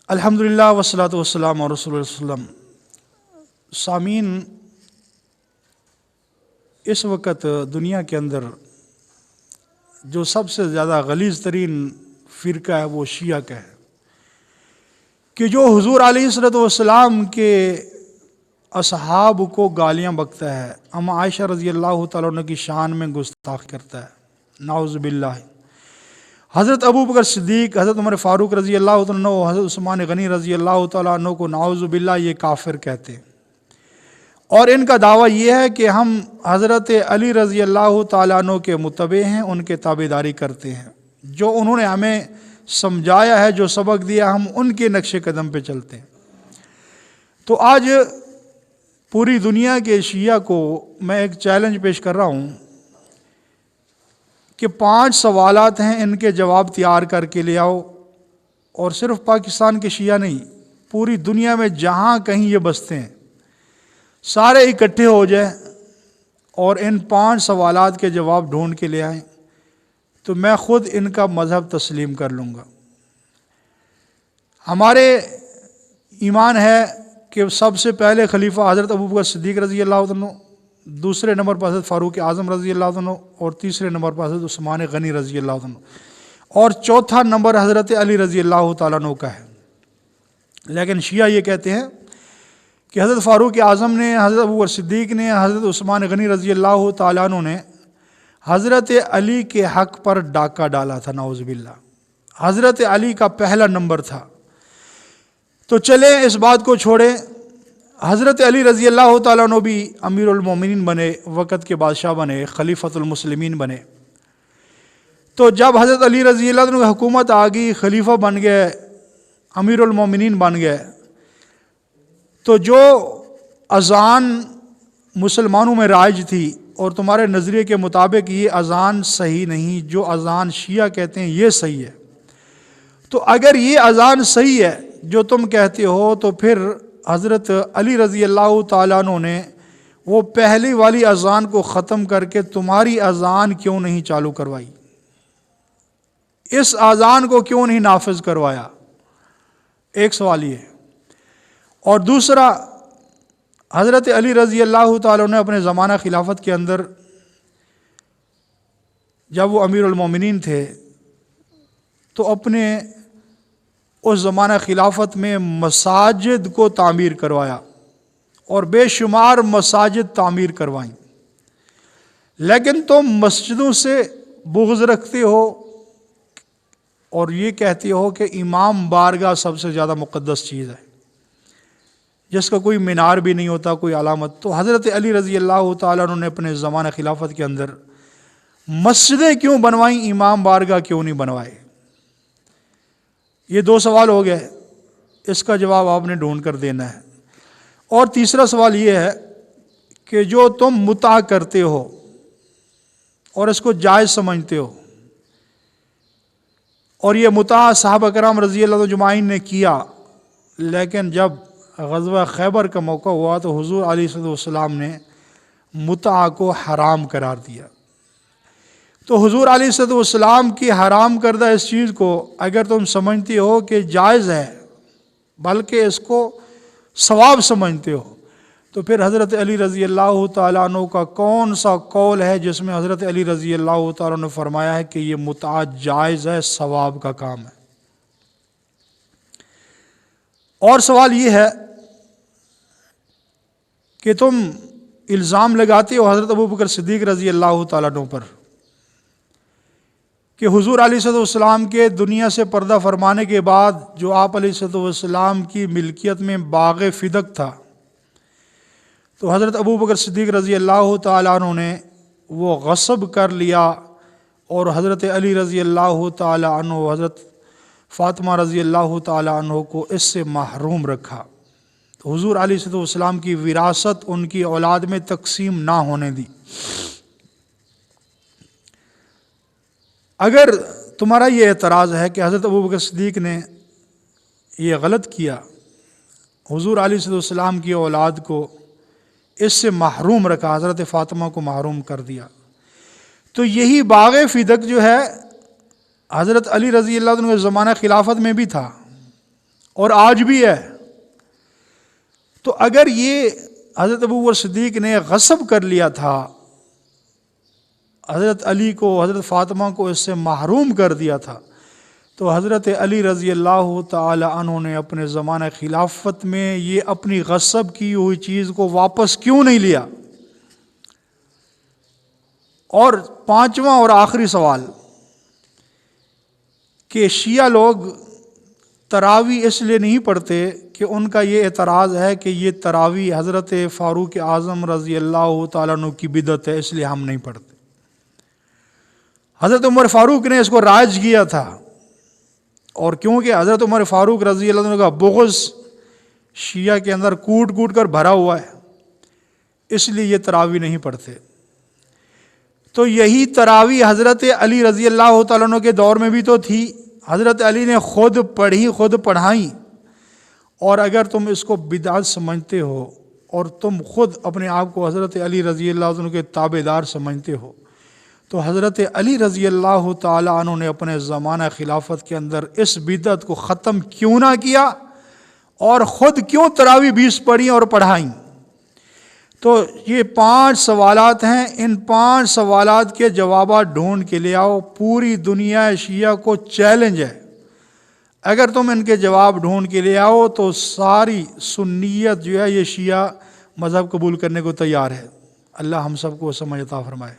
الحمدللہ والصلاۃ والسلام علی رسول اللہ صلی اللہ علیہ وسلم۔ سامعین، اس وقت دنیا کے اندر جو سب سے زیادہ غلیظ ترین فرقہ ہے وہ شیعہ کا ہے، کہ جو حضور علیہ الصلوۃ والسلام کے اصحاب کو گالیاں بکتا ہے، اما عائشہ رضی اللہ تعالیٰ عنہ کی شان میں گستاخی کرتا ہے، نعوذ باللہ۔ حضرت ابو بکر صدیق، حضرت عمر فاروق رضی اللہ تعالیٰ عنہ، حضرت عثمان غنی رضی اللہ تعالیٰ عنہ کو نعوذ باللہ یہ کافر کہتے ہیں، اور ان کا دعویٰ یہ ہے کہ ہم حضرت علی رضی اللہ تعالیٰ عنہ کے متبع ہیں، ان کے تابعداری کرتے ہیں، جو انہوں نے ہمیں سمجھایا ہے، جو سبق دیا ہم ان کے نقش قدم پہ چلتے ہیں۔ تو آج پوری دنیا کے شیعہ کو میں ایک چیلنج پیش کر رہا ہوں کہ 5 سوالات ہیں، ان کے جواب تیار کر کے لے آؤ، اور صرف پاکستان کے شیعہ نہیں، پوری دنیا میں جہاں کہیں یہ بستے ہیں سارے اکٹھے ہو جائیں اور ان 5 سوالات کے جواب ڈھونڈ کے لے آئیں، تو میں خود ان کا مذہب تسلیم کر لوں گا۔ ہمارے ایمان ہے کہ سب سے پہلے خلیفہ حضرت ابو بکر صدیق رضی اللہ عنہ، دوسرے نمبر پر حضرت فاروق اعظم رضی اللہ عنہ، اور تیسرے نمبر پر حضرت عثمان غنی رضی اللہ عنہ، اور چوتھا نمبر حضرت علی رضی اللہ تعالیٰ عنہ کا ہے۔ لیکن شیعہ یہ کہتے ہیں کہ حضرت فاروق اعظم نے، حضرت ابو بکر صدیق نے، حضرت عثمان غنی رضی اللہ تعالیٰ عنہ نے حضرت علی کے حق پر ڈاکہ ڈالا تھا، نعوذ باللہ۔ حضرت علی کا پہلا نمبر تھا۔ تو چلیں اس بات کو چھوڑیں، حضرت علی رضی اللہ تعالیٰ عنہ بھی امیر المومنین بنے، وقت کے بادشاہ بنے، خلیفۃ المسلمین بنے۔ تو جب حضرت علی رضی اللہ عنہ کی حکومت آ گئی، خلیفہ بن گئے، امیر المومنین بن گئے، تو جو اذان مسلمانوں میں رائج تھی، اور تمہارے نظریے کے مطابق یہ اذان صحیح نہیں، جو اذان شیعہ کہتے ہیں یہ صحیح ہے، تو اگر یہ اذان صحیح ہے جو تم کہتے ہو، تو پھر حضرت علی رضی اللہ تعالیٰ عنہ نے وہ پہلی والی اذان کو ختم کر کے تمہاری اذان کیوں نہیں چالو کروائی؟ اس اذان کو کیوں نہیں نافذ کروایا؟ ایک سوال یہ ہے۔ اور دوسرا، حضرت علی رضی اللہ تعالیٰ نے اپنے زمانہ خلافت کے اندر جب وہ امیر المومنین تھے تو اپنے اس زمانہ خلافت میں مساجد کو تعمیر کروایا، اور بے شمار مساجد تعمیر کروائیں، لیکن تم مسجدوں سے بغض رکھتے ہو اور یہ کہتے ہو کہ امام بارگاہ سب سے زیادہ مقدس چیز ہے، جس کا کوئی مینار بھی نہیں ہوتا، کوئی علامت۔ تو حضرت علی رضی اللہ تعالیٰ عنہ نے اپنے زمانہ خلافت کے اندر مسجدیں کیوں بنوائیں، امام بارگاہ کیوں نہیں بنوائے؟ یہ 2 سوال ہو گئے، اس کا جواب آپ نے ڈھونڈ کر دینا ہے۔ اور تیسرا سوال یہ ہے کہ جو تم متع کرتے ہو اور اس کو جائز سمجھتے ہو، اور یہ متع صحابہ کرام رضی اللہ عنہ اجمعین نے کیا، لیکن جب غزوہ خیبر کا موقع ہوا تو حضور علیہ السلام نے متع کو حرام قرار دیا۔ تو حضور علیہ السلام کی حرام کردہ اس چیز کو اگر تم سمجھتے ہو کہ جائز ہے، بلکہ اس کو ثواب سمجھتے ہو، تو پھر حضرت علی رضی اللہ تعالیٰ عنہ کا کون سا قول ہے جس میں حضرت علی رضی اللہ تعالیٰ عنہ نے فرمایا ہے کہ یہ متع جائز ہے، ثواب کا کام ہے؟ اور سوال یہ ہے کہ تم الزام لگاتے ہو حضرت ابو بکر صدیق رضی اللہ تعالیٰ عنہ پر کہ حضور علیہ السلام کے دنیا سے پردہ فرمانے کے بعد جو آپ علیہ السلام کی ملکیت میں باغ فدق تھا، تو حضرت ابو بکر صدیق رضی اللہ تعالیٰ عنہ نے وہ غصب کر لیا، اور حضرت علی رضی اللہ تعالیٰ عنہ، حضرت فاطمہ رضی اللہ تعالیٰ عنہ کو اس سے محروم رکھا۔ تو حضور علیہ السلام کی وراثت ان کی اولاد میں تقسیم نہ ہونے دی۔ اگر تمہارا یہ اعتراض ہے کہ حضرت ابو بکر صدیق نے یہ غلط کیا، حضور علیہ السلام کی اولاد کو اس سے محروم رکھا، حضرت فاطمہ کو محروم کر دیا، تو یہی باغ فدق جو ہے حضرت علی رضی اللہ عنہ کے زمانہ خلافت میں بھی تھا، اور آج بھی ہے۔ تو اگر یہ حضرت ابوبکر صدیق نے غصب کر لیا تھا، حضرت علی کو، حضرت فاطمہ کو اس سے محروم کر دیا تھا، تو حضرت علی رضی اللہ تعالی عنہ نے اپنے زمانہ خلافت میں یہ اپنی غصب کی ہوئی چیز کو واپس کیوں نہیں لیا؟ اور پانچواں اور آخری سوال کہ شیعہ لوگ تراویح اس لیے نہیں پڑھتے کہ ان کا یہ اعتراض ہے کہ یہ تراویح حضرت فاروق اعظم رضی اللہ تعالیٰ عنہ کی بدعت ہے، اس لیے ہم نہیں پڑھتے۔ حضرت عمر فاروق نے اس کو رائج کیا تھا، اور کیونکہ حضرت عمر فاروق رضی اللہ عنہ کا بغض شیعہ کے اندر کوٹ کوٹ کر بھرا ہوا ہے، اس لیے یہ تراویح نہیں پڑھتے۔ تو یہی تراویح حضرت علی رضی اللہ تعالیٰ عنہ کے دور میں بھی تو تھی، حضرت علی نے خود پڑھی، خود پڑھائیں۔ اور اگر تم اس کو بدعت سمجھتے ہو اور تم خود اپنے آپ کو حضرت علی رضی اللہ عنہ کے تابع دار سمجھتے ہو، تو حضرت علی رضی اللہ تعالی عنہ نے اپنے زمانہ خلافت کے اندر اس بدعت کو ختم کیوں نہ کیا، اور خود کیوں تراویح 20 پڑھیں اور پڑھائیں؟ تو یہ 5 سوالات ہیں، ان 5 سوالات کے جوابات ڈھونڈ کے لے آؤ۔ پوری دنیا شیعہ کو چیلنج ہے، اگر تم ان کے جواب ڈھونڈ کے لے آؤ تو ساری سنیت جو ہے یہ شیعہ مذہب قبول کرنے کو تیار ہے۔ اللہ ہم سب کو سمجھ عطا فرمائے۔